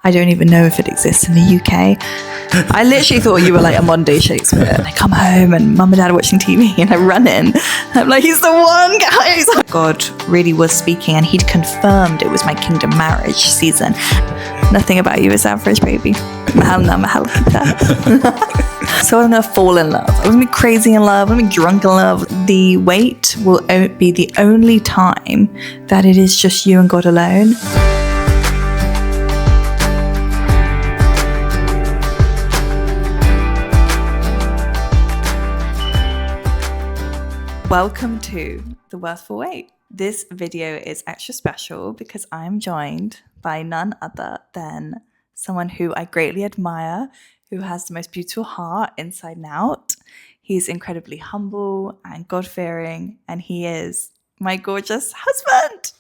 I don't even know if it exists in the UK. I literally thought you were like a modern day Shakespeare. And I come home and mum and dad are watching TV and I run in. I'm like, he's the one guy. God really was speaking and he'd confirmed it was my kingdom marriage season. Nothing about you is average, baby. So I'm going to fall in love. I'm going to be crazy in love. I'm going to be drunk in love. The wait will be the only time that it is just you and God alone. Welcome to The Worthful Wait. This video is extra special because I'm joined by none other than someone who I greatly admire, who has the most beautiful heart inside and out. He's incredibly humble and God-fearing, and he is my gorgeous husband,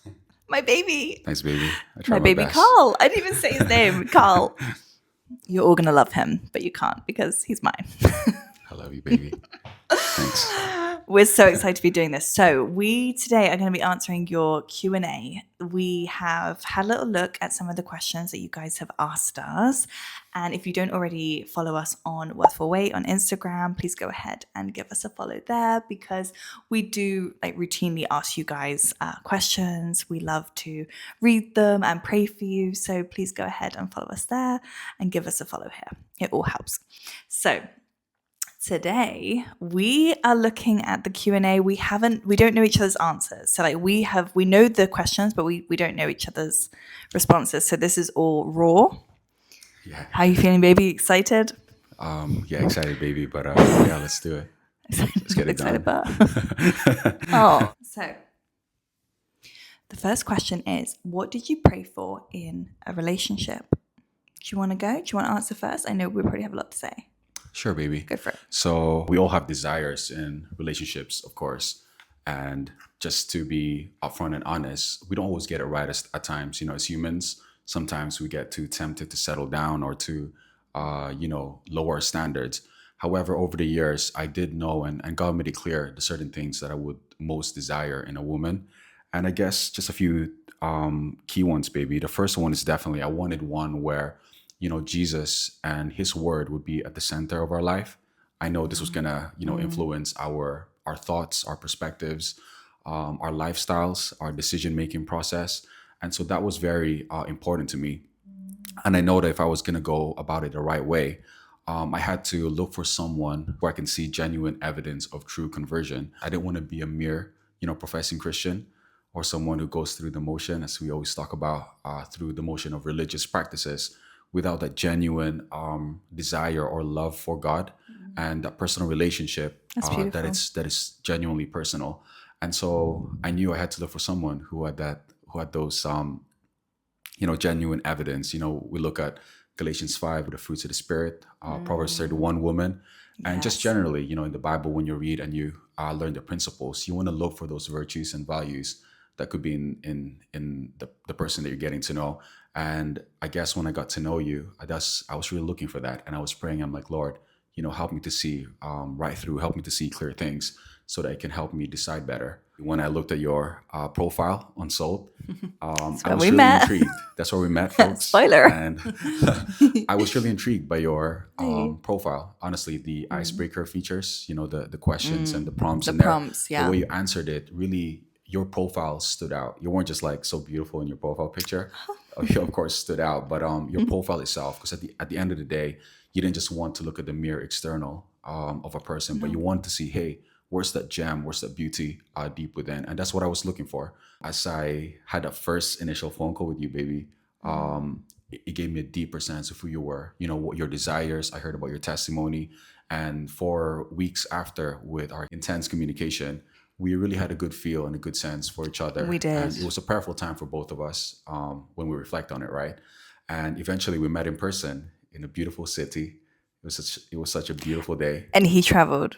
my baby. Thanks, baby. I try my baby best. Carl. I didn't even say his name, Carl. You're all going to love him, but you can't because he's mine. I love you, baby. Thanks. We're so excited to be doing this. So we today are going to be answering your Q&A. We have had a little look at some of the questions that you guys have asked us. And if you don't already follow us on Worthful Wait on Instagram, please go ahead and give us a follow there because we do routinely ask you guys questions. We love to read them and pray for you. So please go ahead and follow us there and give us a follow here. It all helps. So today we are looking at the Q&A. We don't know each other's answers. So we know the questions, but we don't know each other's responses. So this is all raw. Yeah. How are you feeling, baby? Excited? Yeah, excited, baby. But yeah, let's do it. Let's get it done. So the first question is, what did you pray for in a relationship? Do you want to go? Do you want to answer first? I know we probably have a lot to say. Sure, baby. Go for it. So we all have desires in relationships, of course. And just to be upfront and honest, we don't always get it right at times. As humans, sometimes we get too tempted to settle down or to, lower our standards. However, over the years, I did know and God made it clear the certain things that I would most desire in a woman. And I guess just a few key ones, baby. The first one is definitely I wanted one where Jesus and his word would be at the center of our life. I know this was gonna, influence our thoughts, our perspectives, our lifestyles, our decision-making process. And so that was very important to me. And I know that if I was gonna go about it the right way, I had to look for someone where I can see genuine evidence of true conversion. I didn't want to be a mere, professing Christian or someone who goes through the motion, as we always talk about, through the motion of religious practices, without that genuine desire or love for God and that personal relationship that is genuinely personal. And so I knew I had to look for someone who had those genuine evidence. We look at Galatians 5, the fruits of the Spirit, Proverbs 31, woman, and just generally, in the Bible, when you read and you learn the principles, you want to look for those virtues and values that could be in the person that you're getting to know. And I guess when I got to know you, I was really looking for that. And I was praying, I'm like, Lord, help me to see right through, help me to see clear things so that it can help me decide better. When I looked at your profile on Soul, I was really intrigued. That's where we met, folks. Spoiler. And I was really intrigued by your profile. Honestly, the icebreaker features, the questions and the prompts in there. Yeah. The way you answered it, really, your profile stood out. You weren't just so beautiful in your profile picture. You of course stood out, but your profile itself, because at the end of the day, you didn't just want to look at the mere external of a person, but you want to see, hey, where's that gem? Where's that beauty deep within? And that's what I was looking for. As I had that first initial phone call with you, baby, it gave me a deeper sense of who you were, what your desires. I heard about your testimony. And 4 weeks after, with our intense communication, we really had a good feel and a good sense for each other. We did. And it was a powerful time for both of us when we reflect on it, right? And eventually we met in person in a beautiful city. It was such a beautiful day. And he traveled.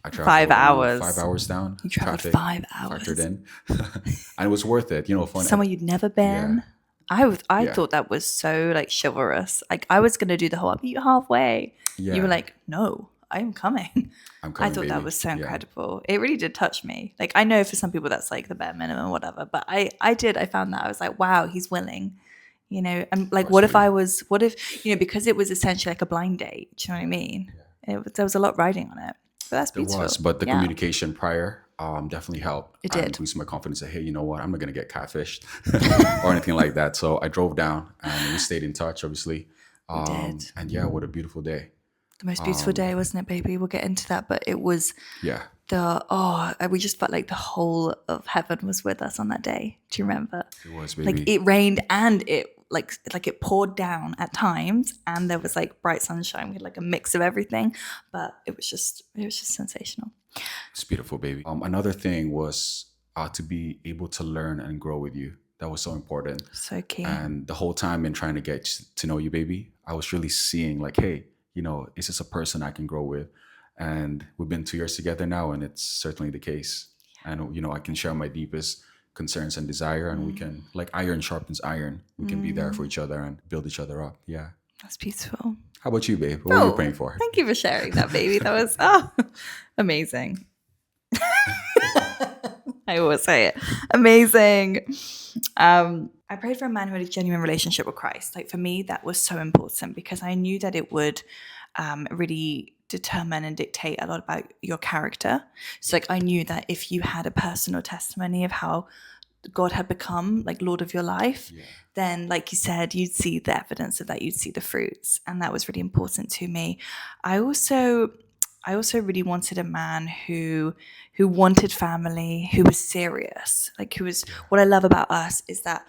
I traveled 5 hours. 5 hours down. You traveled Traffic 5 hours. Factored in. And it was worth it, for somewhere you'd never been. Yeah. I thought that was so chivalrous. I was gonna do the whole, I'll meet you halfway. Yeah. You were like, no, I'm coming. I'm coming, I thought baby. that was so incredible. It really did touch me. I know for some people that's the bare minimum, whatever. But I found that I was like, wow, he's willing. You know, and like, course, what if, you know, because it was essentially like a blind date. Do you know what I mean? There was a lot riding on it. But that's There beautiful. was, but the Yeah, communication prior definitely helped it and did. boosted my confidence. That, hey, you know what? I'm not gonna get catfished or anything like that. So I drove down and we stayed in touch, obviously. We did. And yeah, what a beautiful day. The most beautiful day, wasn't it, baby? We'll get into that, but it was Yeah, we just felt like the whole of heaven was with us on that day. Do you remember? it was, Like baby. it rained and it like it poured down at times, and there was like bright sunshine. We had like a mix of everything, but it was just sensational. It's beautiful, baby. Another thing was to be able to learn and grow with you. That was so important. So key. And the whole time in trying to get to know you, baby, I was really seeing like, hey, you know, is this a person I can grow with? And we've been 2 years together now, and it's certainly the case. And, you know, I can share my deepest concerns and desire, and we can, like iron sharpens iron. We can be there for each other and build each other up. Yeah. That's beautiful. How about you, babe? What were you praying for? Thank you for sharing that, baby. That was amazing. I always say it. Amazing. I prayed for a man who had a genuine relationship with Christ. Like for me, that was so important because I knew that it would really determine and dictate a lot about your character. So like I knew that if you had a personal testimony of how God had become like Lord of your life, then like you said, you'd see the evidence of that, you'd see the fruits. And that was really important to me. I also really wanted a man who wanted family, who was serious. Like who was, what I love about us is that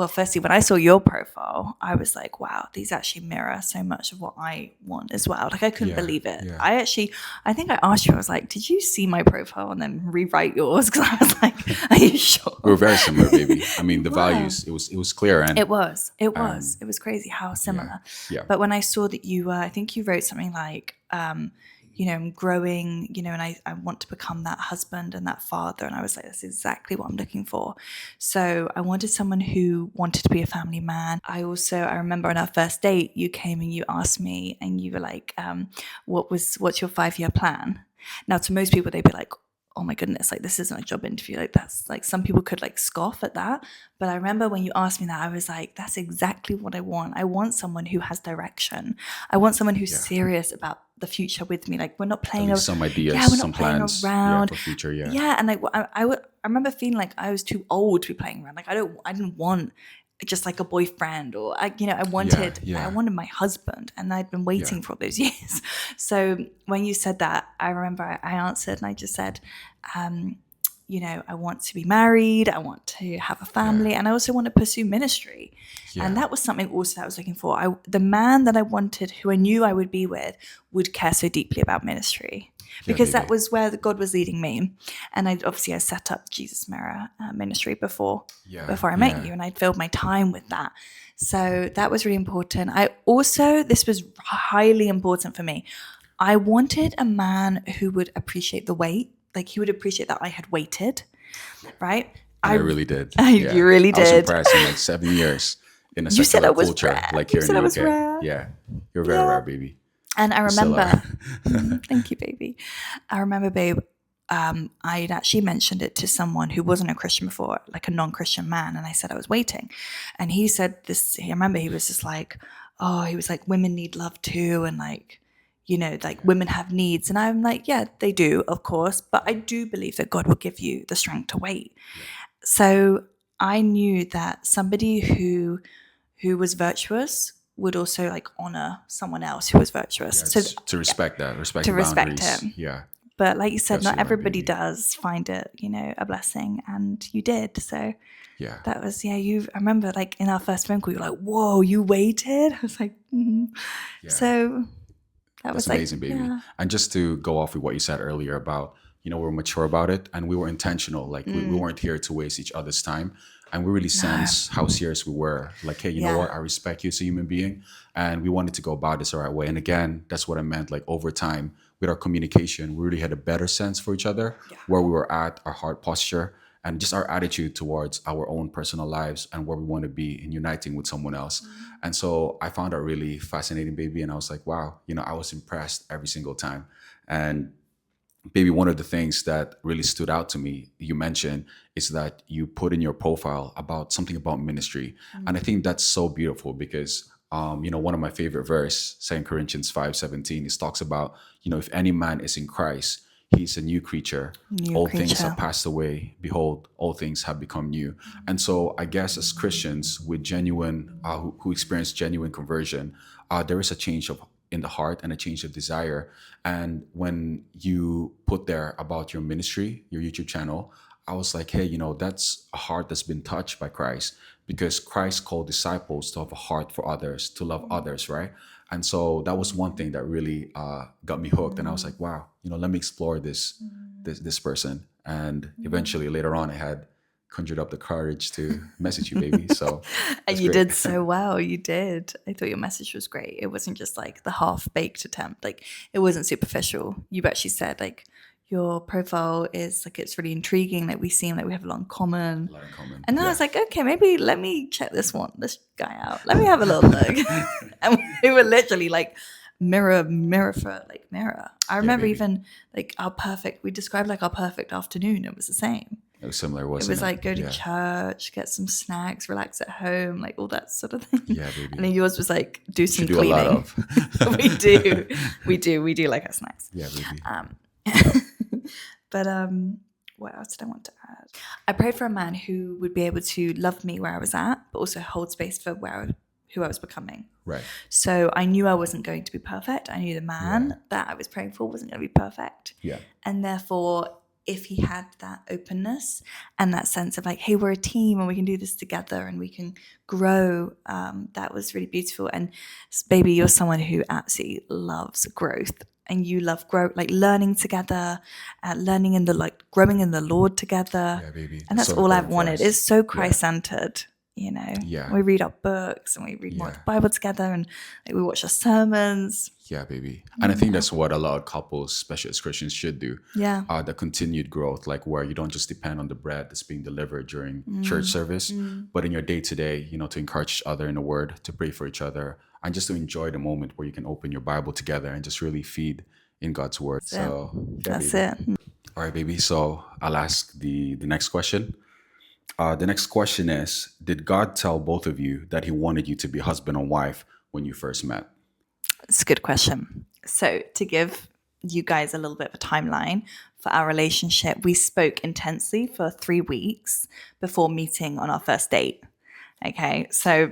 firstly, when I saw your profile, I was like, wow, these actually mirror so much of what I want as well. Like I couldn't believe it. Yeah. I think I asked you, I was like, did you see my profile and then rewrite yours? Because I was like, are you sure? We were very similar, baby. I mean, the values, it was clear. And It was crazy how similar. Yeah. But when I saw that you I think you wrote something like, you know, I'm growing, you know, and I want to become that husband and that father. And I was like, that's exactly what I'm looking for. So I wanted someone who wanted to be a family man. I remember on our first date, you came and you asked me and you were like, what's your 5-year plan? Now, to most people, they'd be like, oh my goodness, like this isn't a job interview. Like that's like some people could like scoff at that. But I remember when you asked me that, I was like, that's exactly what I want. I want someone who has direction. I want someone who's serious about the future with me. Like we're not playing some ideas, we're not some playing plans around. for future. Yeah. Yeah. And like I remember feeling like I was too old to be playing around. Like I didn't want just like a boyfriend or I wanted my husband, and I'd been waiting for all those years. So when you said that, I remember I answered and I just said, you know, I want to be married, I want to have a family, and I also want to pursue ministry. And that was something also that I was looking for. The man that I wanted, who I knew I would be with, would care so deeply about ministry. Because that was where God was leading me. And I set up Jesus Mirror Ministry before I met you, and I'd filled my time with that. So that was really important. This was highly important for me. I wanted a man who would appreciate the wait. Like he would appreciate that I had waited, right? I really did. You really did. I was impressed in like 7 years in a secular culture, rare. like here in the UK. Rare. Yeah, you're very rare, baby. And I remember, thank you, baby. I remember, babe, I'd actually mentioned it to someone who wasn't a Christian before, like a non-Christian man. And I said I was waiting. And he said this, I remember he was just like, women need love too. And like, you know, like women have needs. And I'm like, yeah, they do, of course. But I do believe that God will give you the strength to wait. Yeah. So I knew that somebody who was virtuous would also like honor someone else who was virtuous. Yeah, so to respect that, respect him. Yeah. But like you said, not everybody does find it, you know, a blessing, and you did. So yeah, that was I remember like in our first phone call, you're like, "Whoa, you waited?" I was like, mm-hmm. Yeah. So that's amazing, baby. Yeah. And just to go off with what you said earlier about, you know, we're mature about it and we were intentional. Like we weren't here to waste each other's time. And we really sensed how serious we were. Like, hey, you know what? I respect you as a human being. And we wanted to go about this the right way. And again, that's what I meant. Like over time, with our communication, we really had a better sense for each other, where we were at, our heart posture, and just our attitude towards our own personal lives and where we want to be in uniting with someone else. Mm-hmm. And so I found that really fascinating, baby. And I was like, wow, you know, I was impressed every single time. And baby, one of the things that really stood out to me, you mentioned, is that you put in your profile about something about ministry. And I think that's so beautiful because, one of my favorite verse, 2 Corinthians 5:17, it talks about, if any man is in Christ, he's a new creature. New All things creature. have passed away. Behold, all things have become new. And so I guess as Christians with genuine, who experience genuine conversion, there is a change of in the heart and a change of desire. And when you put there about your ministry, your YouTube channel, I was like, hey, that's a heart that's been touched by Christ because Christ called disciples to have a heart for others, to love others, right? And so that was one thing that really got me hooked. And I was like, wow, let me explore this person. And eventually later on, I had conjured up the courage to message you, baby. So And that's you great. did so well. You did. I thought your message was great. It wasn't just like the half-baked attempt. Like, it wasn't superficial. You actually said, like, your profile is like, it's really intriguing. Like, we seem like we have a lot in common. A lot in common. And then I Yeah. was like, okay, maybe let me check this guy out. Let me have a little look. And we were literally like mirror for like mirror. I remember baby. even like we described like our perfect afternoon. It was the same. It was similar, It wasn't it? was like go to Yeah. church, get some snacks, relax at home, like all that sort of thing. Yeah, baby. And then yours was like do some You do a lot cleaning. of. we do like our snacks. Yeah, baby. But what else did I want to add? I prayed for a man who would be able to love me where I was at, but also hold space for who I was becoming. Right. So I knew I wasn't going to be perfect. I knew the man that I was praying for wasn't going to be perfect. Yeah. And therefore, if he had that openness and that sense of like, hey, we're a team and we can do this together and we can grow, that was really beautiful. And baby, you're someone who absolutely loves growth. And you love growth, like learning together, learning in the like growing in the Lord together. Yeah, baby. And that's So all I've important for wanted. us. It's so Christ-centered, Yeah. We read our books and we read more of Yeah. the Bible together and like, we watch our sermons. Yeah, baby. And I think that's what a lot of couples, especially as Christians, should do. Yeah. The continued growth, like where you don't just depend on the bread that's being delivered during church service, but in your day to day, to encourage each other in the word, to pray for each other, and just to enjoy the moment where you can open your Bible together and just really feed in God's word. So yeah, That's baby. it. All right, baby. So I'll ask the next question. The next question is, did God tell both of you that he wanted you to be husband and wife when you first met? It's a good question. So to give you guys a little bit of a timeline for our relationship, we spoke intensely for 3 weeks before meeting on our first date. Okay, so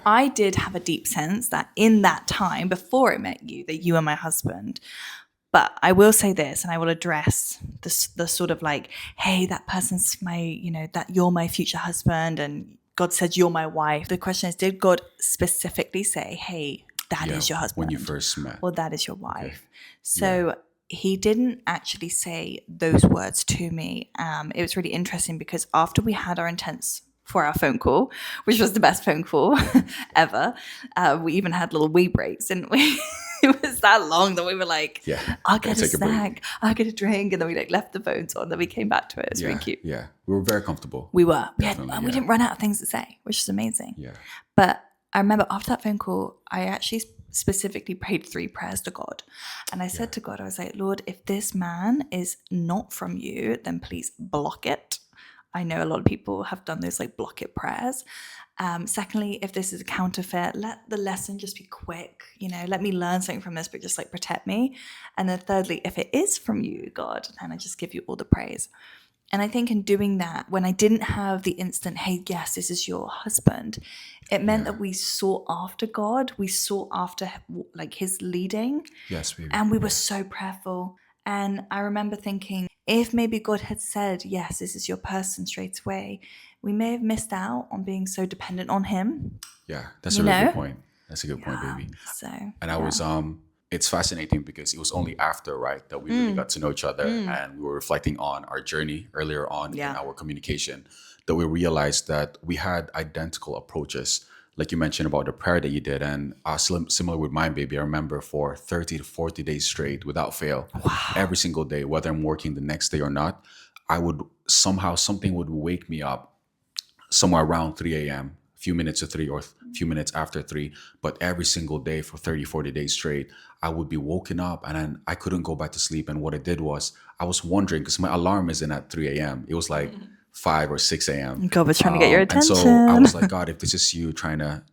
I did have a deep sense that in that time before I met you, that you were my husband. But I will say this, and I will address the sort of like, hey, that person's my, that you're my future husband, and God said you're my wife. The question is, did God specifically say, hey, that is your husband? When you first met. Or that is your wife. So he didn't actually say those words to me. It was really interesting because after we had our intense 4-hour phone call, which was the best phone call ever, we even had little wee breaks, didn't we? It was that long that we were like, I'll get a take a break. snack, I'll get a drink, and then we like left the phones on. Then we came back to it. It was Yeah, really cute. yeah. We were very comfortable. We were. We Definitely, didn't run out of things to say, which is amazing. Yeah. But I remember after that phone call, I actually specifically prayed 3 prayers to God. And I said to God, I was like, Lord, if this man is not from you, then please block it. I know a lot of people have done those like block it prayers. Secondly, if this is a counterfeit, let the lesson just be quick. Let me learn something from this, but just like protect me. And then thirdly, if it is from you, God, then I just give you all the praise. And I think in doing that, when I didn't have the instant, hey, yes, this is your husband, it meant that we sought after God. We sought after like his leading. Yes, baby. And we were so prayerful. And I remember thinking, if maybe God had said, yes, this is your person straight away, we may have missed out on being so dependent on him. Yeah, that's a really good point. That's a good point, baby. So, And I was it's fascinating because it was only after, right, that we really got to know each other and we were reflecting on our journey earlier on in our communication, that we realized that we had identical approaches. Like you mentioned about the prayer that you did, and similar with mine, baby. I remember for 30 to 40 days straight without fail, every single day, whether I'm working the next day or not, I would somehow, something would wake me up somewhere around 3 a.m. few minutes to 3 or few minutes after 3, but every single day for 30, 40 days straight, I would be woken up and then I couldn't go back to sleep. And what I did was I was wondering, because my alarm isn't at 3 a.m. It was like 5 or 6 a.m. God was trying to get your And so I attention. was like, God, if this is you trying to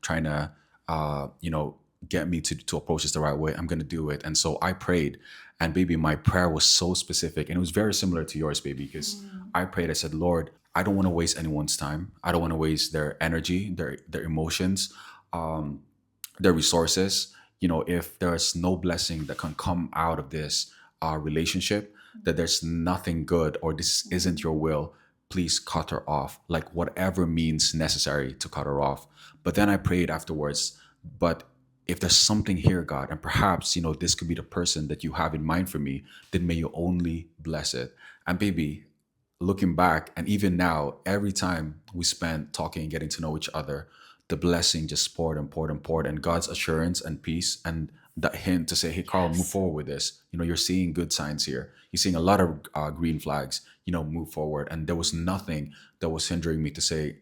get me to approach this the right way, I'm gonna do it. And so I prayed, and baby, my prayer was so specific, and it was very similar to yours, baby, because I prayed. I said, Lord, I don't want to waste anyone's time. I don't want to waste their energy, their emotions, their resources. If there's no blessing that can come out of this relationship, that there's nothing good, or this isn't your will, please cut her off, like whatever means necessary to cut her off. But then I prayed afterwards, but if there's something here, God, and perhaps, this could be the person that you have in mind for me, then may you only bless it. And baby, looking back, and even now, every time we spent talking and getting to know each other, the blessing just poured and poured and poured, and God's assurance and peace and that hint to say, hey, Carl, move forward with this. You're seeing good signs here. You're seeing a lot of green flags, move forward. And there was nothing that was hindering me to say,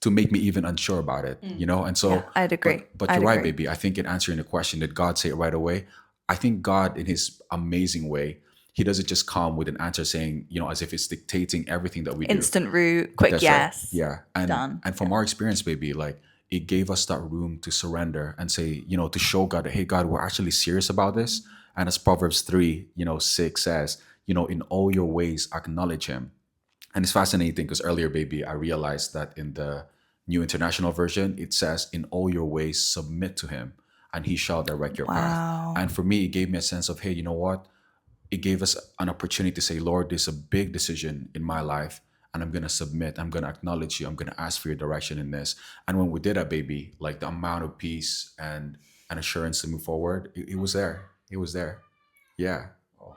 to make me even unsure about it, And so, Yeah, I'd agree. but you're right, baby. I think in answering the question, did God say it right away? I think God, in his amazing way, he doesn't just come with an answer saying, as if it's dictating everything that we do. Instant route, quick That's right. yes. Yeah. And Done. and from our experience, baby, like it gave us that room to surrender and say, to show God that, hey, God, we're actually serious about this. And as Proverbs 3, 6 says, in all your ways, acknowledge him. And it's fascinating because earlier, baby, I realized that in the New International Version, it says, in all your ways, submit to him and he shall direct your path. Wow. And for me, it gave me a sense of, hey, you know what? It gave us an opportunity to say, Lord, there's a big decision in my life and I'm going to submit. I'm going to acknowledge you. I'm going to ask for your direction in this. And when we did that, baby, like the amount of peace and assurance to move forward, it was there. It was there. Yeah. Oh.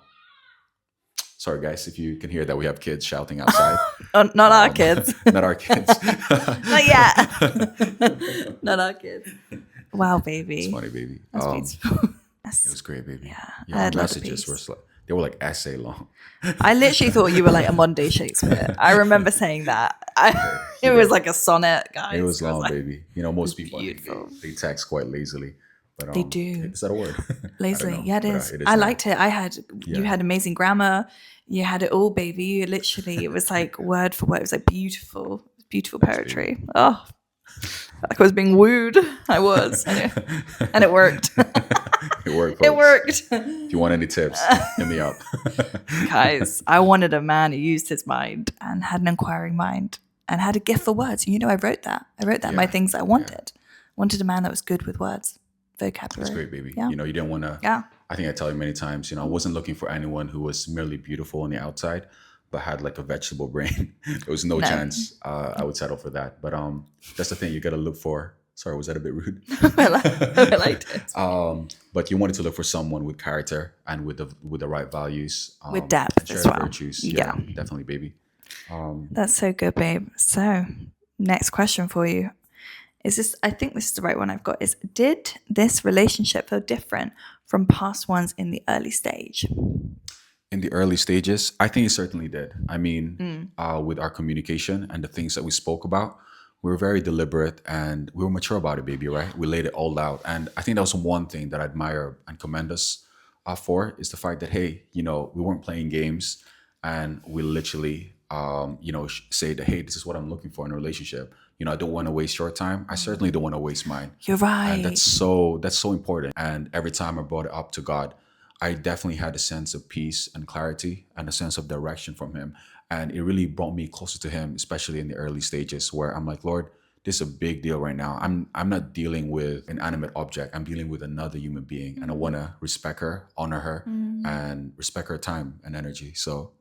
Sorry, guys, if you can hear that we have kids shouting outside. Oh, not our kids. Not our kids. Not yet. Not our kids. Wow, baby. It's funny, baby. That's beautiful. It was great, baby. Yeah, Your I had a lot of messages peace. they were like essay long. I literally thought you were like a Monday Shakespeare. I remember saying that. It was like a sonnet, guys. It was long, like, baby. Most people, I think beautiful. they text quite lazily. But, They do. Is that a word? lazily. Yeah, it is. It is I now. liked it. You had amazing grammar. You had it all, baby. You literally, it was like word for word. It was like beautiful poetry. Oh, like I was being wooed. I was. And it worked. It worked. It folks. worked. If you want any tips, hit me up. Guys, I wanted a man who used his mind and had an inquiring mind and had a gift for words. I wrote that. My Yeah. things I wanted. Wanted a man that was good with words, vocabulary. That's great, baby. Yeah. You didn't want to. Yeah. I think I tell you many times. I wasn't looking for anyone who was merely beautiful on the outside, but had like a vegetable brain. There was no chance I would settle for that. But that's the thing you got to look for. Sorry, was that a bit rude? I liked it. But you wanted to look for someone with character and with the right values, With depth shared as well. virtues. Yeah. Definitely, baby. That's so good, babe. So, next question for you. I think this is the right one I've got, is did this relationship feel different from past ones in the early stage? In the early stages, I think it certainly did. I mean, with our communication and the things that we spoke about, we were very deliberate and we were mature about it, baby, right? We laid it all out. And I think that was one thing that I admire and commend us for, is the fact that, hey, we weren't playing games and we literally, say that, hey, this is what I'm looking for in a relationship. I don't want to waste your time. I certainly don't want to waste mine. You're right. And that's so important. And every time I brought it up to God, I definitely had a sense of peace and clarity and a sense of direction from him. And it really brought me closer to him, especially in the early stages where I'm like, Lord, this is a big deal right now. I'm not dealing with an animate object. I'm dealing with another human being. And I want to respect her, honor her, and respect her time and energy. So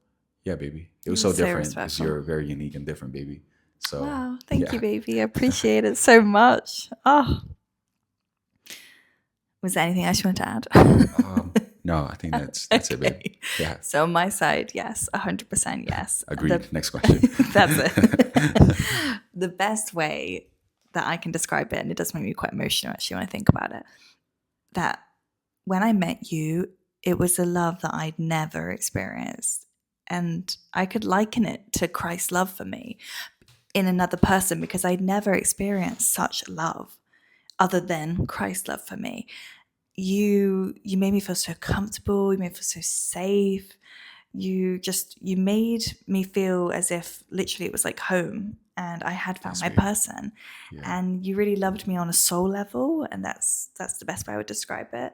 yeah, baby. It was so So different because respectful. you're very unique and different, baby. So Wow. Thank yeah. you, baby. I appreciate it so much. Oh. Was there anything else you want to add? No, I think that's it, baby. Okay. Yeah. So on my side, yes, 100% yes. Agreed. Next question. That's it. The best way that I can describe it, and it does make me quite emotional actually when I think about it, that when I met you, it was a love that I'd never experienced. And I could liken it to Christ's love for me. in another person because I'd never experienced such love other than Christ's love for me. You made me feel so comfortable. You made me feel so safe. You made me feel as if literally it was like home and I had found my person. Yeah. And you really loved me on a soul level, and that's the best way I would describe it.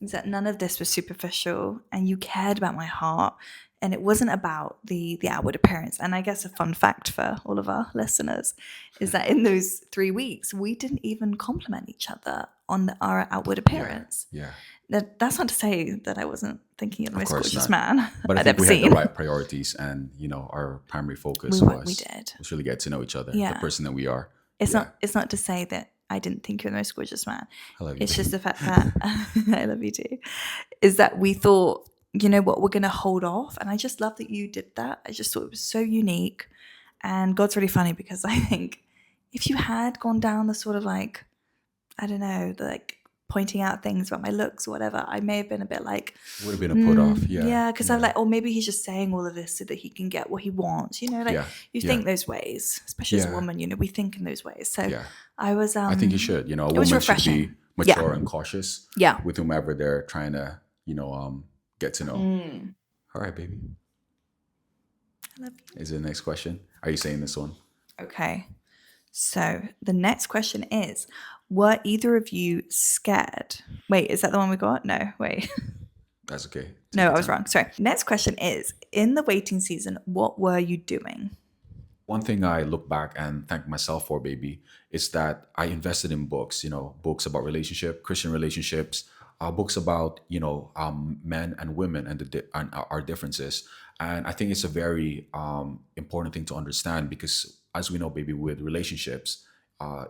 Is that none of this was superficial, and you cared about my heart, and it wasn't about the outward appearance. And I guess a fun fact for all of our listeners is that in those 3 weeks we didn't even compliment each other on our outward appearance. Yeah. That's not to say that I wasn't thinking of the most course gorgeous not. man But I I'd think ever we had seen. the right priorities, and our primary focus We was did. really get to know each other, Yeah. the person that we are. It's not to say that I didn't think you're the most gorgeous man. I love you. It's just the fact that I love you too. Is that we thought, you know what, we're gonna hold off. And I just love that you did that. I just thought it was so unique. And God's really funny because I think if you had gone down the sort of like, I don't know, the like pointing out things about my looks or whatever, I may have been a bit like, would have been a put off. yeah, because I'm like, oh, maybe he's just saying all of this so that he can get what he wants, like you think those ways, especially as a woman, we think in those ways. So I was I think you should, a woman was should refreshing. be mature and cautious Yeah. with whomever they're trying to get to know. All right, baby, I love you. is the next question, are you saying this one? Okay, so the next question is, were either of you scared? Wait, is that the one we got? No, wait. That's okay. No, I was wrong. Sorry. Next question is, in the waiting season, what were you doing? One thing I look back and thank myself for, baby, is that I invested in books, books about Christian relationships, books about, men and women and our differences. And I think it's a very important thing to understand because, as we know, baby, with relationships,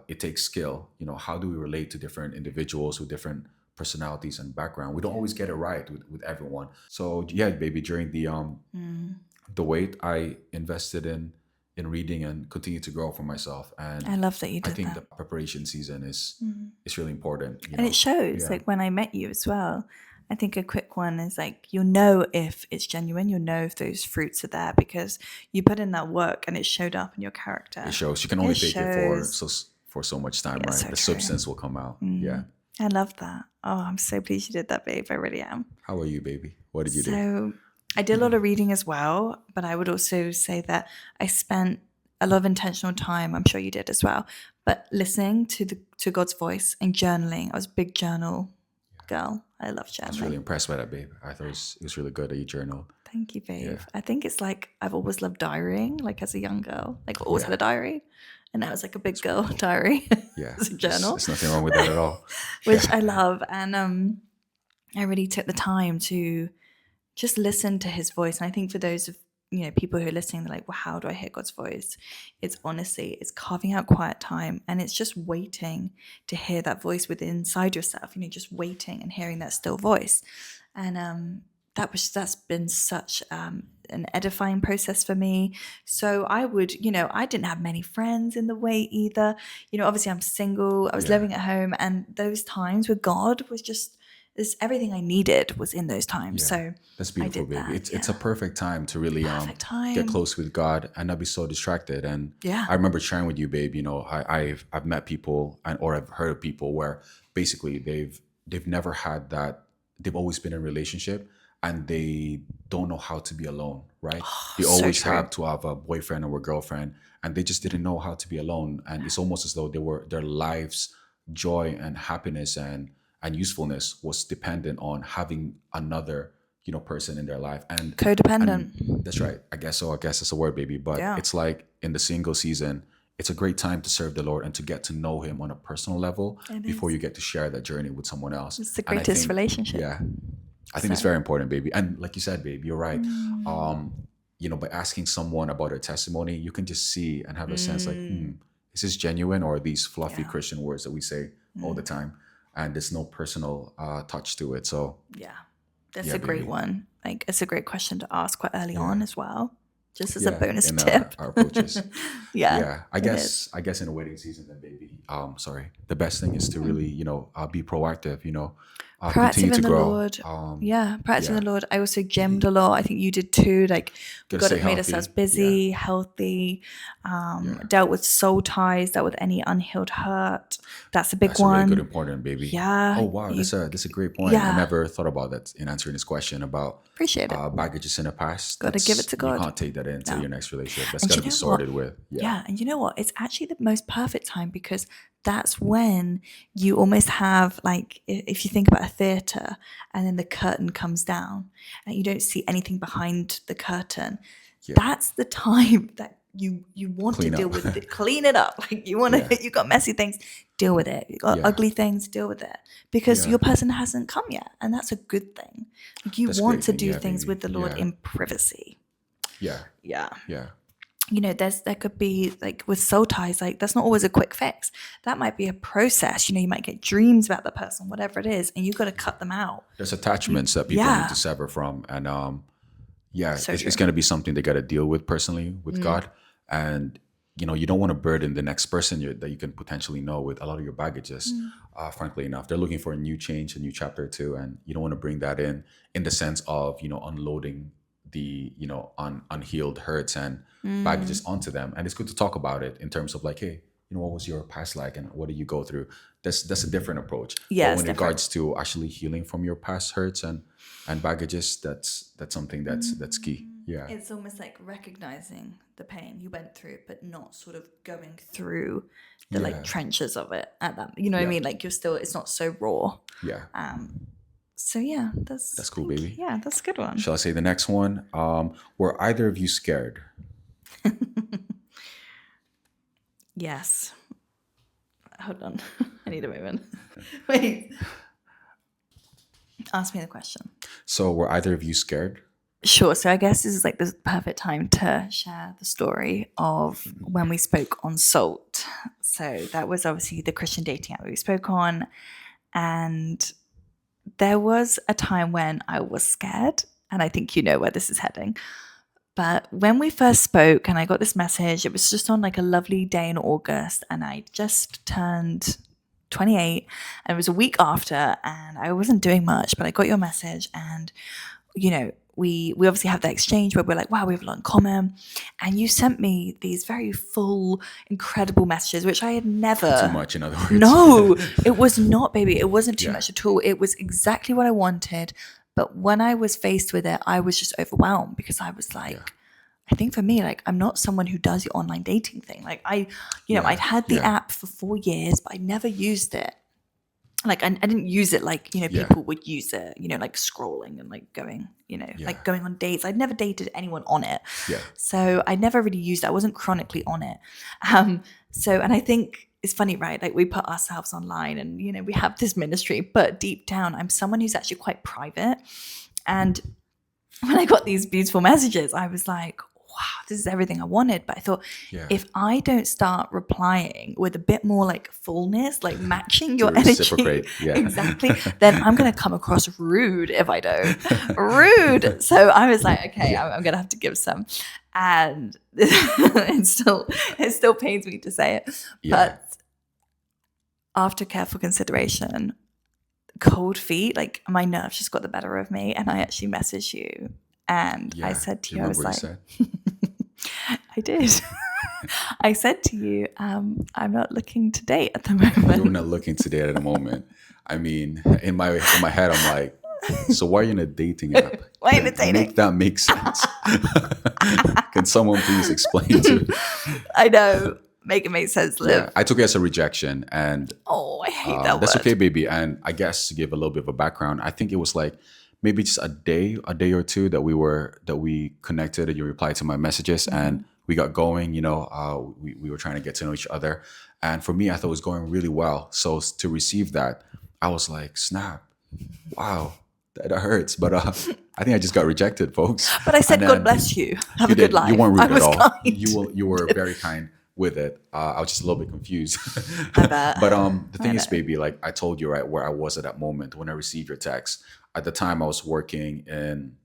it takes skill. How do we relate to different individuals with different personalities and background? We don't always get it right with everyone. So yeah, baby, during the wait, I invested in reading and continue to grow for myself. And I love that you I did think that. the preparation season is really important. And it shows, Yeah. like when I met you as well. I think a quick one is like, you'll know if it's genuine, you'll know if those fruits are there because you put in that work and it showed up in your character. It shows. You can only take it shows. for so much time, right? so The true. substance will come out. Yeah. I love that. Oh, I'm so pleased you did that, babe. I really am. How are you, baby? What did you do? So I did a lot of reading as well, but I would also say that I spent a lot of intentional time, I'm sure you did as well, but listening to God's voice and journaling. I was a big journal girl. I love journaling. I was really impressed by that, babe. I thought it was really good that you journaled. Thank you, babe. Yeah. I think it's like I've always loved diarying, like as a young girl. Like always had a diary. And now it's like a big girl diary. Yeah. It's a journal. There's nothing wrong with that at all. Which I love. And I really took the time to just listen to his voice. And I think for those of people who are listening, they're like, well, how do I hear God's voice? It's honestly, it's carving out quiet time, and it's just waiting to hear that voice within inside yourself, just waiting and hearing that still voice. And that's been such an edifying process for me. So I would, I didn't have many friends in the way either. Obviously I'm single, I was living at home, and those times with God was just, everything I needed was in those times. Yeah. So that's beautiful, I did baby. that, It's a perfect time to really get close with God and not be so distracted. And I remember sharing with you, babe, I've met people or I've heard of people where basically they've never had that. They've always been in a relationship and they don't know how to be alone, right? They always have to have a boyfriend or a girlfriend, and they just didn't know how to be alone. And it's almost as though their life's joy and happiness and usefulness was dependent on having another person in their life. And codependent. That's right. I guess so. I guess it's a word, baby. But it's like in the single season, it's a great time to serve the Lord and to get to know him on a personal level before you get to share that journey with someone else. It's the greatest relationship. Yeah. I think it's very important, baby. And like you said, babe, you're right. By asking someone about their testimony, you can just see and have a sense like, is this genuine, or are these fluffy Christian words that we say all the time? And there's no personal touch to it. So that's a great one. Like, it's a great question to ask quite early on as well, just as a bonus in tip. Our approaches. I is. guess in the wedding season, then, baby. The best thing is to really, be proactive. Continue Proactive to in the grow. Lord. Yeah, proactive in Yeah. the Lord. I also gymmed a lot. I think you did too. Like we Gotta got stay it, made ourselves healthy. Yeah. busy, healthy, Yeah. dealt with soul ties, dealt with any unhealed hurt. That's a big That's a really good one. important, baby. Yeah, Oh wow, you that's a great point. I yeah, never thought about that in answering this question about appreciate it. baggages in the past. Gotta give it That's to you God. can't take that into No. your next relationship. That's And got you to be know what? sorted with. Yeah. Yeah, and you know what? It's actually the most perfect time because that's when you almost have like if you think about a theater and then the curtain comes down and you don't see anything behind the curtain. Yeah. That's the time that you want to Clean deal up. with it, clean it up. Like you want Yeah. to, you got messy things, deal with it. You got Yeah. ugly things, deal with it because Yeah. your person hasn't come yet, and that's a good thing. Like you That's a want great to thing. do Yeah, things baby. with the Lord Yeah. in privacy. Yeah. Yeah, Yeah. you know, there could be like with soul ties, like that's not always a quick fix. That might be a process. You know, you might get dreams about the person, whatever it is, and you've got to cut them out. There's attachments that people need Yeah, to sever from, and yeah, so it's true. going to be something they got to deal with personally with God, and you don't want to burden the next person that you can potentially know with a lot of your baggages. Frankly enough, they're looking for a new change, a new chapter too, and you don't want to bring that in the sense of unloading the unhealed hurts and baggages onto them. And it's good to talk about it in terms of like, hey, what was your past like, and what did you go through? That's a different approach. Yeah, But it's when it different. regards to actually healing from your past hurts and baggages, that's something that's key. Yeah. It's almost like recognizing the pain you went through, but not sort of going through the like Yeah. trenches of it at that. You know what I Yeah. mean? Like you're still, it's not so raw. Yeah. So yeah, That's cool, thank you. baby. Yeah, that's a good one. Shall I say the next one? Were either of you scared? Yes. Hold on. I need a moment. Wait. Ask me the question. So were either of you scared? Sure. So I guess this is like the perfect time to share the story of when we spoke on Salt. So that was obviously the Christian dating app we spoke on. And there was a time when I was scared. And I think you know where this is heading. But when we first spoke and I got this message, it was just on like a lovely day in August. And I just turned 28 and it was a week after and I wasn't doing much, but I got your message and, we obviously have that exchange where we're like, wow, we have a lot in common. And you sent me these very full, incredible messages, which I had never. Too much, in other words. No, it was not, baby. It wasn't too Yeah. much at all. It was exactly what I wanted. But when I was faced with it, I was just overwhelmed because I was like, Yeah. I think for me, like, I'm not someone who does the online dating thing. Like I'd had the Yeah. app for 4 years, but I never used it. Like I didn't use it like, Yeah. people would use it, like scrolling and like going, Yeah. like going on dates. I'd never dated anyone on it. Yeah. So I never really used it. I wasn't chronically on it. And I think it's funny, right? Like we put ourselves online and, we have this ministry, but deep down, I'm someone who's actually quite private. And when I got these beautiful messages, I was like, wow, this is everything I wanted. But I thought, Yeah. if I don't start replying with a bit more like fullness, like matching your To energy, reciprocate, yeah. exactly, then I'm going to come across rude if I don't. Rude. So I was like, okay, Yeah. I'm going to have to give some. And it still pains me to say it. Yeah. But after careful consideration, cold feet, like my nerves just got the better of me. And I actually messaged you. And I Yeah. said Do to you you, I was remember like, what you said? I did. I said to you, I'm not looking to date at the You were moment. not looking to date at the moment. I mean, in my head, I'm like, so why are you in a dating app? Why are you in a dating? Make that make sense. Can someone please explain to me? I know. Make it make sense, Liv. Yeah, I took it as a rejection, and Oh, I hate that that's word. okay, baby. And I guess to give a little bit of a background, I think it was like maybe just a day or two that we connected, and you replied to my messages, and we got going. We were trying to get to know each other, and for me, I thought it was going really well. So to receive that, I was like, snap, wow, that hurts. But I think I just got rejected, folks. But I said, And God then bless you. Have you a good did. life. You weren't rude I was at all. kind. You were very kind with it. I was just a little bit confused. I bet. But the thing I is, know. baby, like I told you, right, where I was at that moment when I received your text. At the time, I was working in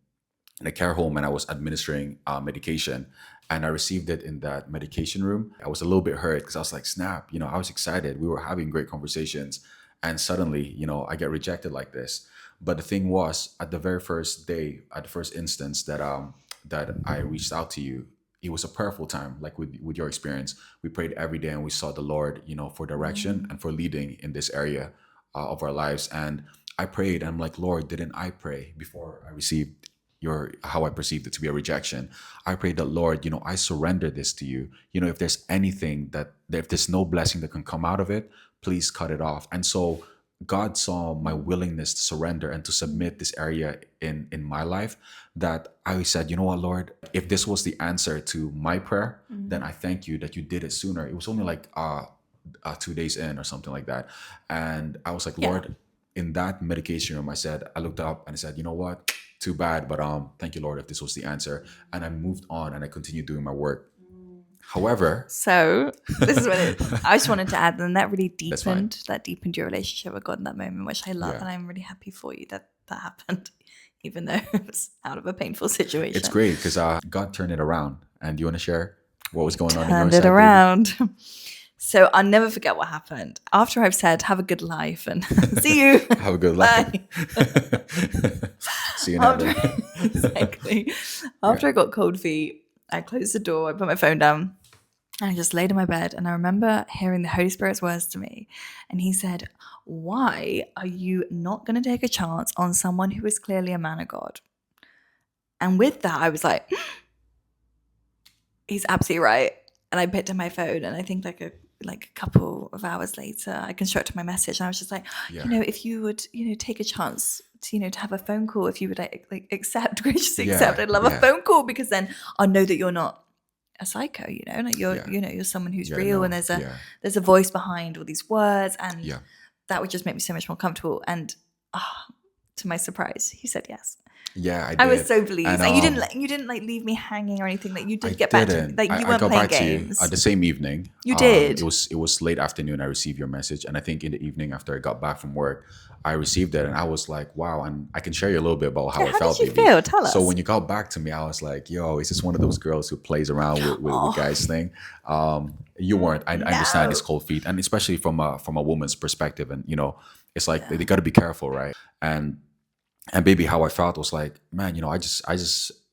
a care home and I was administering medication. And I received it in that medication room. I was a little bit hurt because I was like, snap, I was excited. We were having great conversations. and suddenly, I get rejected like this. But the thing was, at the very first day, at the first instance that I reached out to you, it was a prayerful time, like with your experience. We prayed every day and we sought the Lord, for direction and for leading in this area of our lives. And I prayed, and I'm like, Lord, didn't I pray before I received your how I perceived it to be a rejection? I prayed that, Lord, I surrender this to you. If there's anything if there's no blessing that can come out of it, please cut it off. And so God saw my willingness to surrender and to submit this area in my life, that I said, you know what, Lord, if this was the answer to my prayer, then I thank you that you did it sooner. It was only like 2 days in or something like that. And I was like, Yeah. Lord, in that medication room, I looked up and I said, you know what, too bad, but thank you, Lord, if this was the answer. And I moved on and I continued doing my work. However, So this is what I just wanted to add, and that really That's fine. deepened your relationship with God in that moment, which I love, Yeah. and I'm really happy for you that happened, even though it was out of a painful situation. it's great because God turned it around. And do you want to share what was going on in your Turned side, it baby? around. So I'll never forget what happened. After I've said, have a good life and see you. Have a good life. Bye. See you After, later. exactly. After I got cold feet, I closed the door, I put my phone down, and I just laid in my bed. And I remember hearing the Holy Spirit's words to me. And he said, why are you not going to take a chance on someone who is clearly a man of God? And with that, I was like, he's absolutely right. And I picked up my phone, and I think like a couple of hours later, I constructed my message, and I was just like, Yeah. if you would, take a chance to have a phone call, if you would accept, graciously Yeah, accept, I'd love yeah. a phone call, because then I'll know that you're not a psycho, like you're, Yeah. you're someone who's Yeah, real, no, and there's a yeah. there's a voice behind all these words, and Yeah. that would just make me so much more comfortable. And to my surprise, he said yes. Yeah, I did. I was so pleased, and you um, didn't leave me hanging or anything. Like you did I get back to me. didn't. Like you I weren't got playing back to you games. the same evening. You did. It was late afternoon. I received your message, and I think in the evening after I got back from work, I received it, and I was like, "Wow!" And I can share you a little bit about how Yeah, I how felt. did you baby. feel? Tell us. So when you got back to me, I was like, "Yo, is this one of those girls who plays around with guys thing?" You weren't. I understand No. it's cold feet, and especially from a woman's perspective, and it's like they got to be careful, right? And baby, how I felt was like, man, I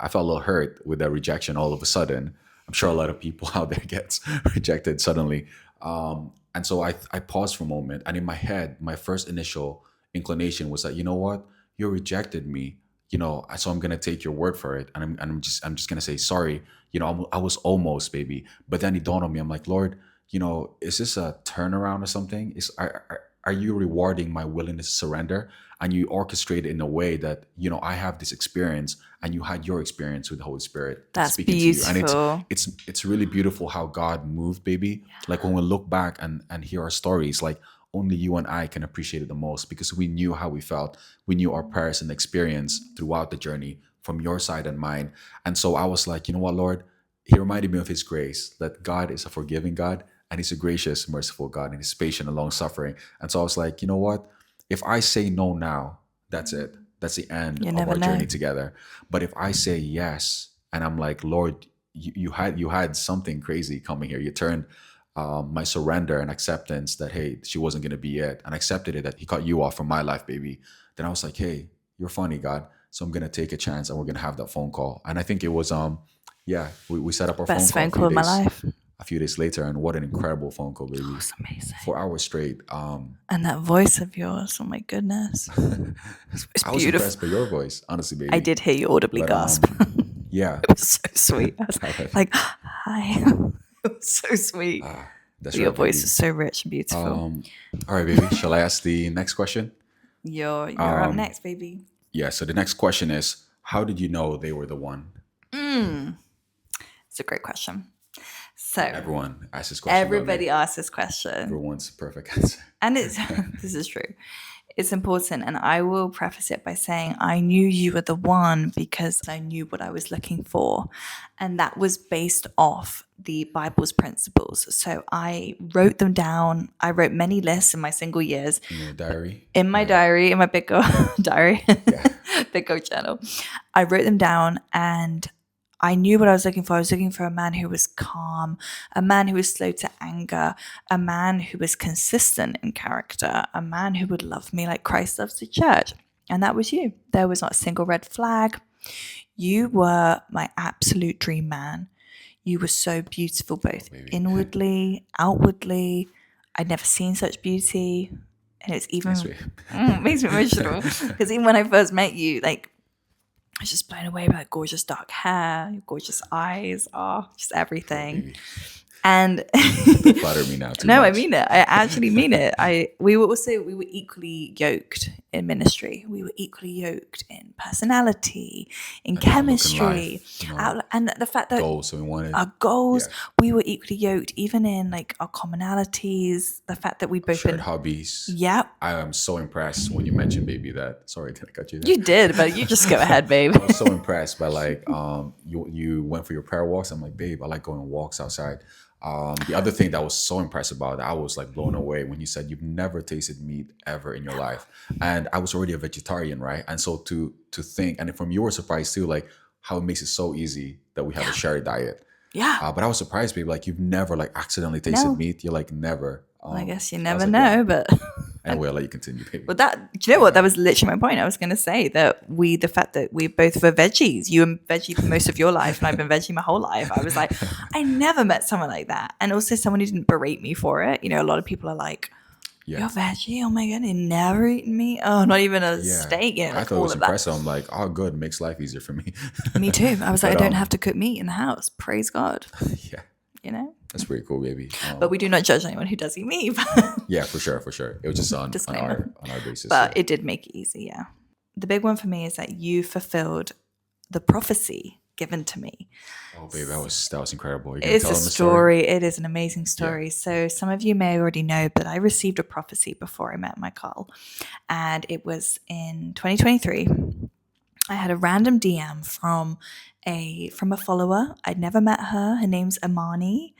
felt a little hurt with that rejection all of a sudden. I'm sure a lot of people out there gets rejected suddenly. And so I paused for a moment, and in my head, my first initial inclination was that, you know what, you rejected me, so I'm gonna take your word for it, and I'm just gonna say sorry. I was almost, baby, but then it dawned on me. I'm like, Lord, is this a turnaround or something? Are you rewarding my willingness to surrender? And you orchestrate it in a way that I have this experience, and you had your experience with the Holy Spirit That's speaking to you, and beautiful. it's really beautiful how God moved, baby. Like when we look back and hear our stories, like only you and I can appreciate it the most, because we knew how we felt, we knew our prayers and experience throughout the journey from your side and mine. And so I was like, you know what, Lord, He reminded me of His grace, that God is a forgiving God, and He's a gracious, merciful God, and He's patient and long suffering. And so I was like, you know what? If I say no now, that's it. That's the end You of never our know. journey together. But if I say yes, and I'm like, Lord, you had something crazy coming here. You turned my surrender and acceptance that, hey, she wasn't gonna be it, and accepted it that He cut you off from my life, baby. Then I was like, hey, you're funny, God. So I'm gonna take a chance, and we're gonna have that phone call. And I think it was we set up our Best phone phone call of my call life. a few days later, and what an incredible phone call, baby. It's amazing. 4 hours straight. And that voice of yours, oh my goodness. It's I was beautiful. impressed by your voice, honestly, baby. I did hear you audibly But, gasp. Yeah. It was so sweet. I was like, hi. It was so sweet. That's Your right, voice baby. is so rich and beautiful. All right, baby. Shall I ask the next question? You're up next, baby. Yeah. So the next question is, how did you know they were the one? It's a great question. So Everyone asks this question. don't they? everybody asks this question. Everyone's perfect answer. And it's this is true. It's important, and I will preface it by saying I knew you were the one because I knew what I was looking for, and that was based off the Bible's principles. So I wrote them down. I wrote many lists in my single years In your diary. in my diary, in my Big Go diary, Big Go journal. I wrote them down, and I knew what I was looking for. I was looking for a man who was calm, a man who was slow to anger, a man who was consistent in character, a man who would love me like Christ loves the church. And that was you. There was not a single red flag. You were my absolute dream man. You were so beautiful, both inwardly, outwardly. I'd never seen such beauty. And it's even makes me emotional. Because even when I first met you, like, I was just blown away by that gorgeous dark hair, your gorgeous eyes, just everything. And flatter me now. No, I mean it. I actually mean it. We were equally yoked in ministry. We were equally yoked in personality, in chemistry, and the fact that goals. So we wanted our goals. Yeah. We were equally yoked, even in like our commonalities. The fact that we both shared hobbies. Yeah. I am so impressed when you mentioned, baby, that. Sorry, did I cut you there? You did, but you just go ahead, babe. I was so impressed by like you went for your prayer walks. I'm like, babe, I like going on walks outside. The other thing that was so impressed about, I was like blown away when you said you've never tasted meat ever in your life. And I was already a vegetarian, right? And so to think, and from your surprise too, like how it makes it so easy that we have a shared diet. Yeah. But I was surprised, baby, like you've never like accidentally tasted meat. You're like, never. I guess you never know, but anyway, I'll let you continue, baby. But do you know what? That was literally my point. I was going to say that the fact that we both were veggies, you were veggie for most of your life, and I've been veggie my whole life. I was like, I never met someone like that, and also someone who didn't berate me for it. You know, a lot of people are like, "You're veggie? Oh my god, you never eaten meat? Oh, not even a steak." You know, I thought it was impressive. I'm like, oh, good, makes life easier for me. Me too. I was like, I don't have to cook meat in the house. Praise God. Yeah. You know, that's pretty cool, baby. But we do not judge anyone who does eat meat. Yeah, for sure. It was just on our basis. But it did make it easy, yeah. The big one for me is that you fulfilled the prophecy given to me. Oh, baby, that was incredible. It's a story. It is an amazing story. Yeah. So some of you may already know, but I received a prophecy before I met Michael, and it was in 2023. I had a random DM from a follower. I'd never met her. Her name's Amani.